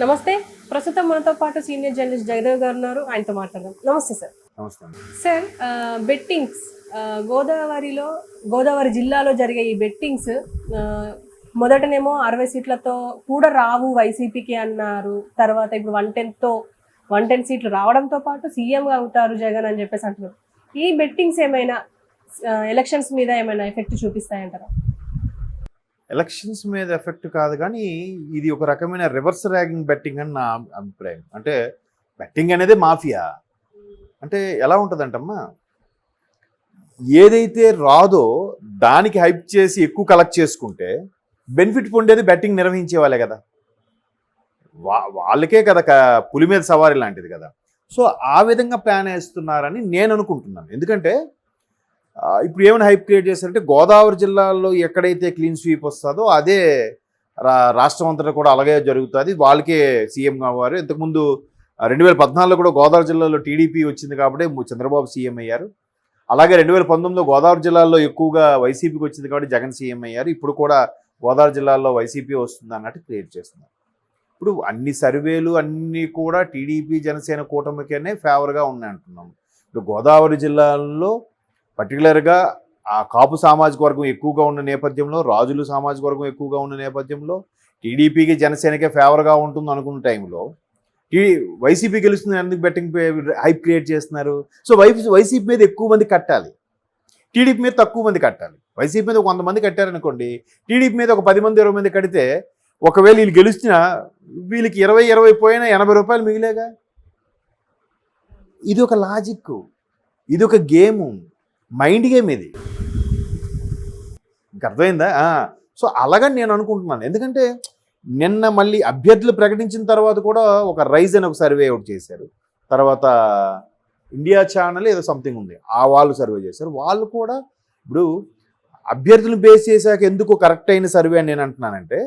నమస్తే. ప్రస్తుతం మనతో పాటు సీనియర్ జర్నలిస్ట్ జగదేవ్ గారు ఉన్నారు. ఆయనతో మాట్లాడదాం. నమస్తే సార్. నమస్తే. సార్, బెట్టింగ్స్ గోదావరి జిల్లాలో జరిగే ఈ బెట్టింగ్స్ మొదటనేమో 60 సీట్లతో కూడా రావు వైసీపీకి అన్నారు. తర్వాత ఇప్పుడు 110 సీట్లు రావడంతో పాటు సీఎం అవుతారు జగన్ అని చెప్పేసి అంటున్నారు. ఈ బెట్టింగ్స్ ఏమైనా ఎలక్షన్స్ మీద ఏమైనా ఎఫెక్ట్ చూపిస్తాయంటారా? ఎలక్షన్స్ మీద ఎఫెక్ట్ కాదు, కానీ ఇది ఒక రకమైన రివర్స్ ర్యాగింగ్ బెట్టింగ్ అని నా అభిప్రాయం. అంటే బెట్టింగ్ అనేది మాఫియా. అంటే ఎలా ఉంటుందంటమ్మా, ఏదైతే రాదో దానికి హైప్ చేసి ఎక్కువ కలెక్ట్ చేసుకుంటే బెనిఫిట్ పొందేది బెట్టింగ్ నిర్వహించే వాళ్ళే కదా, వాళ్ళకే కదా పులి మీద సవారీ లాంటిది కదా. సో ఆ విధంగా ప్లాన్ వేస్తున్నారని నేను అనుకుంటున్నాను. ఎందుకంటే ఇప్పుడు ఏమైనా హైప్ క్రియేట్ చేస్తారంటే గోదావరి జిల్లాలో ఎక్కడైతే క్లీన్ స్వీప్ వస్తుందో అదే రాష్ట్రం అంతటా కూడా అలాగే జరుగుతుంది, వాళ్ళకే సీఎం కావాలి. ఇంతకుముందు 2014లో కూడా గోదావరి జిల్లాలో టీడీపీ వచ్చింది కాబట్టి చంద్రబాబు సీఎం అయ్యారు. అలాగే 2019లో గోదావరి జిల్లాలో ఎక్కువగా వైసీపీకి వచ్చింది కాబట్టి జగన్ సీఎం అయ్యారు. ఇప్పుడు కూడా గోదావరి జిల్లాలో వైసీపీ వస్తుంది అన్నట్టు క్రియేట్ చేస్తున్నారు. ఇప్పుడు అన్ని సర్వేలు అన్నీ కూడా టీడీపీ జనసేన కూటమికేనే ఫేవర్గా ఉన్నాయి అంటున్నాం. ఇప్పుడు గోదావరి జిల్లాలో పర్టికులర్గా ఆ కాపు సామాజిక వర్గం ఎక్కువగా ఉన్న నేపథ్యంలో, రాజులు సామాజిక వర్గం ఎక్కువగా ఉన్న నేపథ్యంలో టీడీపీకి జనసేనకే ఫేవర్గా ఉంటుంది అనుకున్న టైంలో వైసీపీ గెలుస్తుంది ఎందుకు బెట్టింగ్ హైప్ క్రియేట్ చేస్తున్నారు? సో వైసీపీ మీద ఎక్కువ మంది కట్టాలి, టీడీపీ మీద తక్కువ మంది కట్టాలి. వైసీపీ మీద 100 మంది కట్టారనుకోండి, టీడీపీ మీద ఒక 10 మంది 20 మంది కడితే ఒకవేళ వీళ్ళు గెలుస్తున్నా వీళ్ళకి 20 పోయినా 80 రూపాయలు మిగిలేగా. ఇది ఒక లాజిక్, ఇది ఒక గేము, మైండ్ గేమ్ ఇది. ఇంక అర్థమైందా? సో అలాగని నేను అనుకుంటున్నాను. ఎందుకంటే నిన్న మళ్ళీ అభ్యర్థులు ప్రకటించిన తర్వాత కూడా ఒక రైజ్ అని ఒక సర్వే అవుట్ చేశారు. తర్వాత ఇండియా ఛానల్ ఏదో సంథింగ్ ఉంది, వాళ్ళు సర్వే చేశారు. వాళ్ళు కూడా ఇప్పుడు అభ్యర్థులను బేస్ చేశాక ఎందుకు కరెక్ట్ అయిన సర్వే అని నేను అంటున్నానంటే,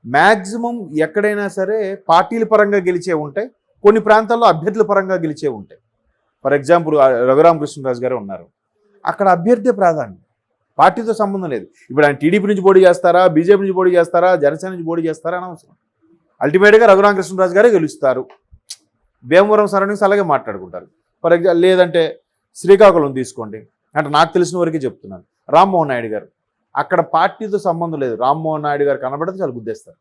మ్యాక్సిమం ఎక్కడైనా సరే పార్టీల పరంగా గెలిచే ఉంటాయి, కొన్ని ప్రాంతాల్లో అభ్యర్థుల పరంగా గెలిచే ఉంటాయి. ఫర్ ఎగ్జాంపుల్ రఘురామకృష్ణరాజు గారు ఉన్నారు, అక్కడ అభ్యర్థి ప్రాధాన్యం, పార్టీతో సంబంధం లేదు. ఇప్పుడు ఆయన టీడీపీ నుంచి పోటీ చేస్తారా, బీజేపీ నుంచి పోటీ చేస్తారా, జనసేన నుంచి పోటీ చేస్తారా అనవసరం. అల్టిమేట్గా రఘురామకృష్ణరాజు గారే గెలుస్తారు. భీమవరం సరౌండింగ్స్ అలాగే మాట్లాడుకుంటారు. ఫర్ ఎగ్జాంపుల్ లేదంటే శ్రీకాకుళం తీసుకోండి, అంటే నాకు తెలిసిన వరకే చెప్తున్నాను. రామ్మోహన్ నాయుడు గారు, అక్కడ పార్టీతో సంబంధం లేదు, రామ్మోహన్ నాయుడు గారు కనబడితే చాలా గుద్దేస్తారు.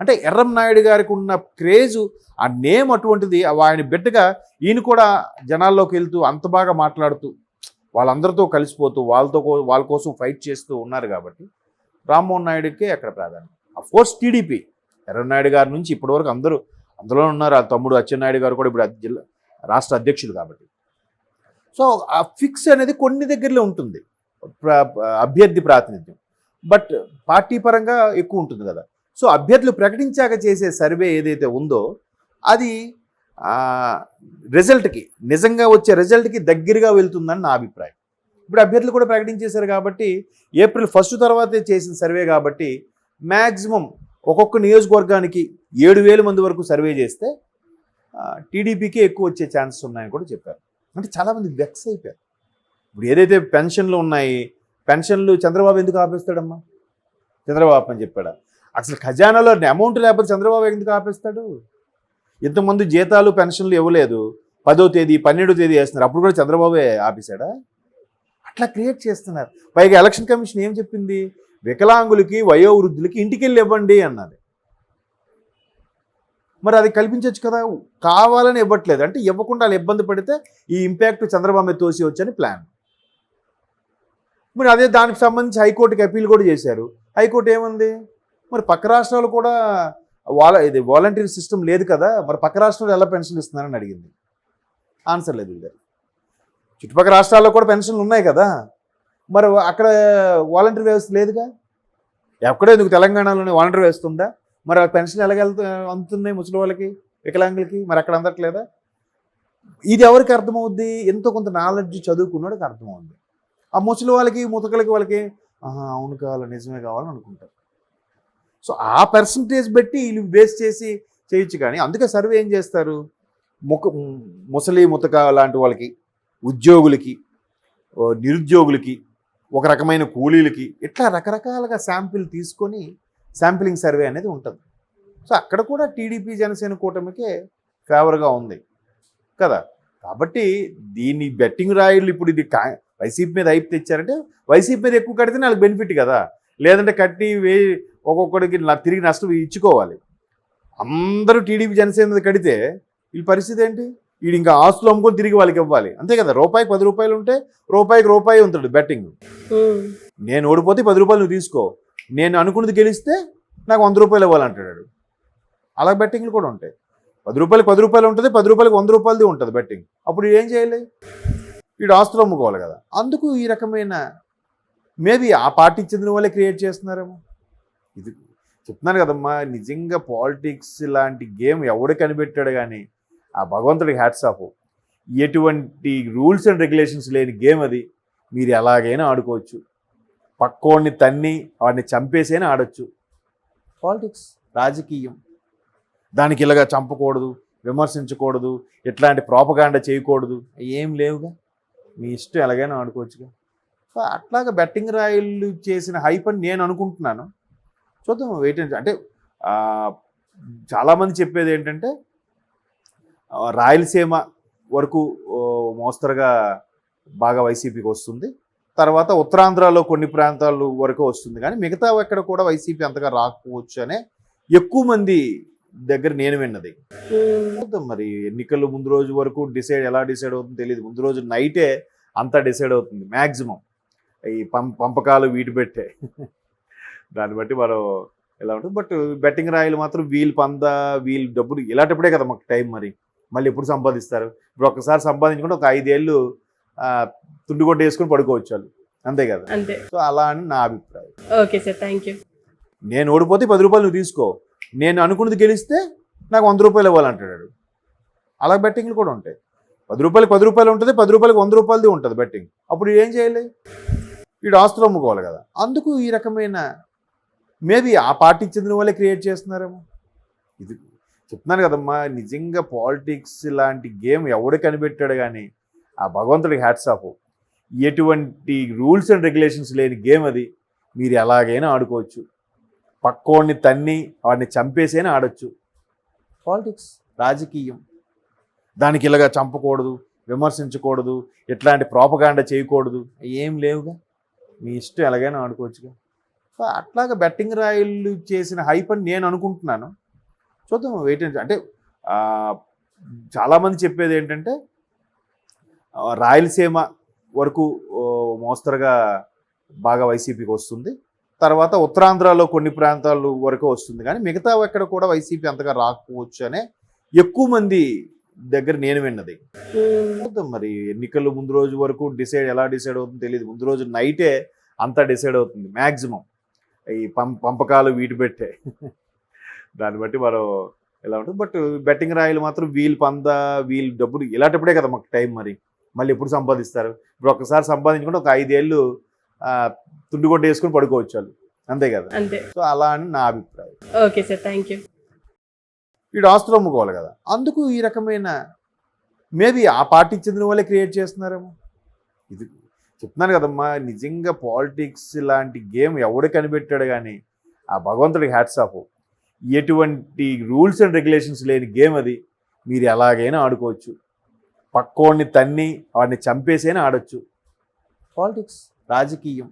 అంటే ఎర్రం నాయుడు గారికి ఉన్న క్రేజు, ఆ నేమ్ అటువంటిది. ఆయన బిడ్డగా ఈయన కూడా జనాల్లోకి వెళ్తూ అంత బాగా మాట్లాడుతూ వాళ్ళందరితో కలిసిపోతూ వాళ్ళ కోసం ఫైట్ చేస్తూ ఉన్నారు కాబట్టి రామ్మోహన్ నాయుడుకే అక్కడ ప్రాధాన్యం. అఫ్కోర్స్ టీడీపీ ఎర్రం నాయుడు గారి నుంచి ఇప్పటివరకు అందులో ఉన్నారు. ఆ తమ్ముడు అచ్చెన్నాయుడు గారు కూడా ఇప్పుడు రాష్ట్ర అధ్యక్షులు కాబట్టి. సో ఆ ఫిక్స్ అనేది కొన్ని దగ్గరలో ఉంటుంది అభ్యర్థి ప్రాతినిధ్యం, బట్ పార్టీ పరంగా ఎక్కువ ఉంటుంది కదా. సో అభ్యర్థులు ప్రకటించాక చేసే సర్వే ఏదైతే ఉందో అది రిజల్ట్కి, నిజంగా వచ్చే రిజల్ట్కి దగ్గరగా వెళ్తుందని నా అభిప్రాయం. ఇప్పుడు అభ్యర్థులు కూడా ప్రకటించేశారు కాబట్టి ఏప్రిల్ 1 తర్వాతే చేసిన సర్వే కాబట్టి మ్యాక్సిమం ఒక్కొక్క నియోజకవర్గానికి 7,000 మంది వరకు సర్వే చేస్తే టీడీపీకి ఎక్కువ వచ్చే ఛాన్సెస్ ఉన్నాయని కూడా చెప్పారు. అంటే చాలామంది వెక్స్ అయిపోయారు. ఇప్పుడు ఏదైతే పెన్షన్లు ఉన్నాయి, పెన్షన్లు చంద్రబాబు ఎందుకు ఆపేస్తాడమ్మా? చంద్రబాబు అని చెప్పాడా? అసలు ఖజానాలో అమౌంట్ లేకపోతే చంద్రబాబు ఎందుకు ఆపేస్తాడు? ఇంతకుముందు జీతాలు పెన్షన్లు ఇవ్వలేదు, 10వ తేదీ 12వ తేదీ వేస్తున్నారు, అప్పుడు కూడా చంద్రబాబే ఆపేశాడా? అట్లా క్రియేట్ చేస్తున్నారు. పైగా ఎలక్షన్ కమిషన్ ఏం చెప్పింది? వికలాంగులకి వయోవృద్ధులకి ఇంటికెళ్ళి ఇవ్వండి అన్నది. మరి అది కల్పించవచ్చు కదా, కావాలని ఇవ్వట్లేదు. అంటే ఇవ్వకుండా వాళ్ళు ఇబ్బంది పడితే ఈ ఇంపాక్ట్ చంద్రబాబు మీద తోసి వచ్చని ప్లాన్. మరి అదే దానికి సంబంధించి హైకోర్టుకి అప్పీల్ కూడా చేశారు. హైకోర్టు ఏముంది, మరి పక్క రాష్ట్రాలు కూడా ఇది వాలంటీర్ సిస్టమ్ లేదు కదా, మరి పక్క రాష్ట్రాలు ఎలా పెన్షన్లు ఇస్తున్నారని అడిగింది. ఆన్సర్ లేదు. ఇది చుట్టుపక్కల రాష్ట్రాల్లో కూడా పెన్షన్లు ఉన్నాయి కదా, మరి అక్కడ వాలంటీర్ వ్యవస్థ లేదుగా. ఎక్కడో ఎందుకు తెలంగాణలోనే వాలంటీర్ వ్యవస్థ ఉందా? మరి ఆ పెన్షన్ అందుతున్నాయి ముసలి వాళ్ళకి, వికలాంగులకి, మరి అక్కడ అందట్లేదా? ఇది ఎవరికి అర్థమవుద్ది? ఎంతో కొంత నాలెడ్జ్ చదువుకున్నాడికి అర్థమవుద్ది. ఆ ముసలి వాళ్ళకి ముతకలకి వాళ్ళకి అవును కావాలి, నిజమే కావాలని అనుకుంటారు. సో ఆ పర్సంటేజ్ బట్టి వీళ్ళు బేస్ చేసి చేయొచ్చు. కానీ అందుకే సర్వే ఏం చేస్తారు, ముసలి ముతక లాంటి వాళ్ళకి, ఉద్యోగులకి, నిరుద్యోగులకి, ఒక రకమైన కూలీలకి, ఇట్లా రకరకాలుగా శాంపిల్ తీసుకొని శాంపిలింగ్ సర్వే అనేది ఉంటుంది. సో అక్కడ కూడా టీడీపీ జనసేన కూటమికే ఫేవర్గా ఉంది కదా. కాబట్టి దీన్ని బెట్టింగ్ రాయిలు ఇప్పుడు ఇది వైసీపీ మీద హైప్ తెచ్చారంటే వైసీపీ మీద ఎక్కువ కడితే వాళ్ళకి బెనిఫిట్ కదా. లేదంటే కట్టి ఒక్కొక్కడికి తిరిగి నష్టం ఇచ్చుకోవాలి. అందరూ టీడీపీ జనసేన మీద కడితే వీళ్ళ పరిస్థితి ఏంటి? వీడు ఇంకా ఆస్తులు అమ్ముకొని తిరిగి వాళ్ళకి ఇవ్వాలి అంతే కదా. రూపాయికి 10 రూపాయలు ఉంటే రూపాయికి రూపాయి ఉంటుంది బెట్టింగ్. నేను ఓడిపోతే 10 రూపాయలు నువ్వు తీసుకో, నేను అనుకున్నది గెలిస్తే నాకు 100 రూపాయలు ఇవ్వాలంటాడు. అలా బెట్టింగ్లు కూడా ఉంటాయి. 10 రూపాయలకి 10 రూపాయలు ఉంటుంది, 10 రూపాయలకి 100 రూపాయలది ఉంటుంది బెట్టింగ్. అప్పుడు ఏం చేయాలి? వీడు ఆస్తులు అమ్ముకోవాలి కదా. అందుకు ఈ రకమైన మేబీ ఆ పార్టీకి చెందిన వాళ్ళే క్రియేట్ చేస్తున్నారేమో. ఇది చెప్తున్నాను కదమ్మా, నిజంగా పాలిటిక్స్ లాంటి గేమ్ ఎవడు కనిపెట్టాడు కానీ ఆ భగవంతుడికి హ్యాట్స్ ఆఫ్. ఎటువంటి రూల్స్ అండ్ రెగ్యులేషన్స్ లేని గేమ్ అది. మీరు ఎలాగైనా ఆడుకోవచ్చు. పక్కోడిని తన్ని వాడిని చంపేసైనా ఆడొచ్చు. పాలిటిక్స్, రాజకీయం, దానికి ఇలాగా చంపకూడదు, విమర్శించకూడదు, ఎట్లాంటి ప్రోపగాండా చేయకూడదు, ఏం లేవుగా. మీ ఇష్టం ఎలాగైనా ఆడుకోవచ్చుగా. సో అట్లాగా బెట్టింగ్ రాయిలు చేసిన హైప్ అని నేను అనుకుంటున్నాను. చూద్దాం, వెయిట్ అంటే చాలామంది చెప్పేది ఏంటంటే రాయలసీమ వరకు మోస్తరుగా బాగా వైసీపీకి వస్తుంది, తర్వాత ఉత్తరాంధ్రలో కొన్ని ప్రాంతాల వరకు వస్తుంది, కానీ మిగతా ఎక్కడ కూడా వైసీపీ అంతగా రాకపోవచ్చు అనే ఎక్కువ మంది దగ్గర నేను విన్నది. చూద్దాం మరి ఎన్నికలు ముందు రోజు వరకు ఎలా డిసైడ్ అవుతుందో తెలియదు. ముందు రోజు నైటే అంతా డిసైడ్ అవుతుంది మ్యాక్సిమం. ఈ పంపకాలు వీటి పెట్టే దాన్ని బట్టి మనం ఎలా ఉంటుంది. బట్ బెట్టింగ్ రాయలు మాత్రం వీళ్ళు డబ్బులు ఇలాంటప్పుడే కదా మాకు టైం. మళ్ళీ ఎప్పుడు సంపాదిస్తారు? ఇప్పుడు ఒక్కసారి సంపాదించుకుంటే ఒక 5 ఏళ్ళు తుండుగొడ్డ వేసుకొని పడుకోవచ్చు వాళ్ళు, అంతే కదా. సో అలా అని నా అభిప్రాయం. Okay sir, thank you. నేను ఓడిపోతే 10 రూపాయలు నువ్వు తీసుకో, నేను అనుకున్నది గెలిస్తే నాకు 100 రూపాయలు ఇవ్వాలంటాడు. అలా బెట్టింగ్లు కూడా ఉంటాయి. 10 రూపాయలకి 10 రూపాయలు ఉంటుంది, 10 రూపాయలకి 100 రూపాయలది ఉంటుంది బెట్టింగ్. అప్పుడు ఏం చేయాలి? వీడు ఆస్తులు అమ్ముకోవాలి కదా. అందుకు ఈ రకమైన మేబీ ఆ పార్టీకి చెందిన వాళ్ళే క్రియేట్ చేస్తున్నారేమో. ఇది చెప్తున్నాను కదమ్మా, నిజంగా పాలిటిక్స్ లాంటి గేమ్ ఎవడు కనిపెట్టాడు కానీ ఆ భగవంతుడికి హ్యాట్స్ ఆఫ్. ఎటువంటి రూల్స్ అండ్ రెగ్యులేషన్స్ లేని గేమ్ అది. మీరు ఎలాగైనా ఆడుకోవచ్చు. పక్కోడిని తన్ని వాడిని చంపేసైనా ఆడొచ్చు. పాలిటిక్స్, రాజకీయం, దానికి ఇలాగా చంపకూడదు, విమర్శించకూడదు, ఎట్లాంటి ప్రోపగాండా చేయకూడదు, ఏం లేవుగా. మీ ఇష్టం ఎలాగైనా ఆడుకోవచ్చుగా. సో అట్లాగా బెట్టింగ్ రాయిలు చేసిన హైప్ అని నేను అనుకుంటున్నాను. చూద్దాం, వెయిట్ అంటే చాలామంది చెప్పేది ఏంటంటే రాయలసీమ వరకు మోస్తరుగా బాగా వైసీపీకి వస్తుంది, తర్వాత ఉత్తరాంధ్రలో కొన్ని ప్రాంతాల వరకు వస్తుంది, కానీ మిగతా ఎక్కడ కూడా వైసీపీ అంతగా రాకపోవచ్చు అనే ఎక్కువ మంది దగ్గర నేను విన్నది. చూద్దాం మరి ఎన్నికలు ముందు రోజు వరకు ఎలా డిసైడ్ అవుతుందో తెలియదు. ముందు రోజు నైటే అంతా డిసైడ్ అవుతుంది మ్యాక్సిమం. ఈ పంపకాలు వీటి పెట్టే దాన్ని బట్టి మనం ఎలా ఉంటుంది. బట్ బెట్టింగ్ రాయిలు మాత్రం వీళ్ళు డబ్బులు ఇలాంటప్పుడే కదా మాకు టైం. మళ్ళీ ఎప్పుడు సంపాదిస్తారు? ఇప్పుడు ఒక్కసారి సంపాదించుకుంటే ఒక 5 ఏళ్ళు తుండుగొడ్డ వేసుకొని పడుకోవచ్చు వాళ్ళు, అంతే కదా. సో అలా అని నా అభిప్రాయం. Okay sir, thank you. వీడు ఆస్తులు అమ్ముకోవాలి కదా. అందుకు ఈ రకమైన మేబీ ఆ పార్టీకి చెందిన వాళ్ళే క్రియేట్ చేస్తున్నారేమో. ఇది చెప్తున్నాను కదమ్మా, నిజంగా పాలిటిక్స్ లాంటి గేమ్ ఎవడు కనిపెట్టాడు కానీ ఆ భగవంతుడికి హ్యాట్స్ ఆఫ్. ఎటువంటి రూల్స్ అండ్ రెగ్యులేషన్స్ లేని గేమ్ అది. మీరు ఎలాగైనా ఆడుకోవచ్చు. పక్కోడిని తన్ని వాడిని చంపేసైనా ఆడొచ్చు. పాలిటిక్స్, రాజకీయం,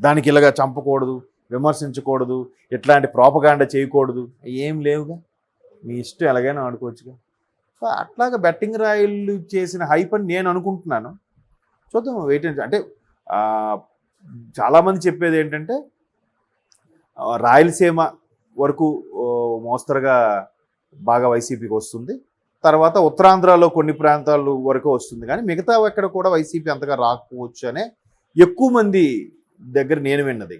దానికి ఇలాగా చంపకూడదు, విమర్శించకూడదు, ఎట్లాంటి ప్రోపగాండా చేయకూడదు, ఏం లేవుగా. మీ ఇష్టం ఎలాగైనా ఆడుకోవచ్చుగా. సో అట్లాగా బెట్టింగ్ రాయిలు చేసిన హైప్ అని నేను అనుకుంటున్నాను. చూద్దాం, వెయిట్ అంటే చాలామంది చెప్పేది ఏంటంటే రాయలసీమ వరకు మోస్తరుగా బాగా వైసీపీకి వస్తుంది, తర్వాత ఉత్తరాంధ్రలో కొన్ని ప్రాంతాల వరకు వస్తుంది, కానీ మిగతా ఎక్కడ కూడా వైసీపీ అంతగా రాకపోవచ్చు అనే ఎక్కువ మంది దగ్గర నేను విన్నది.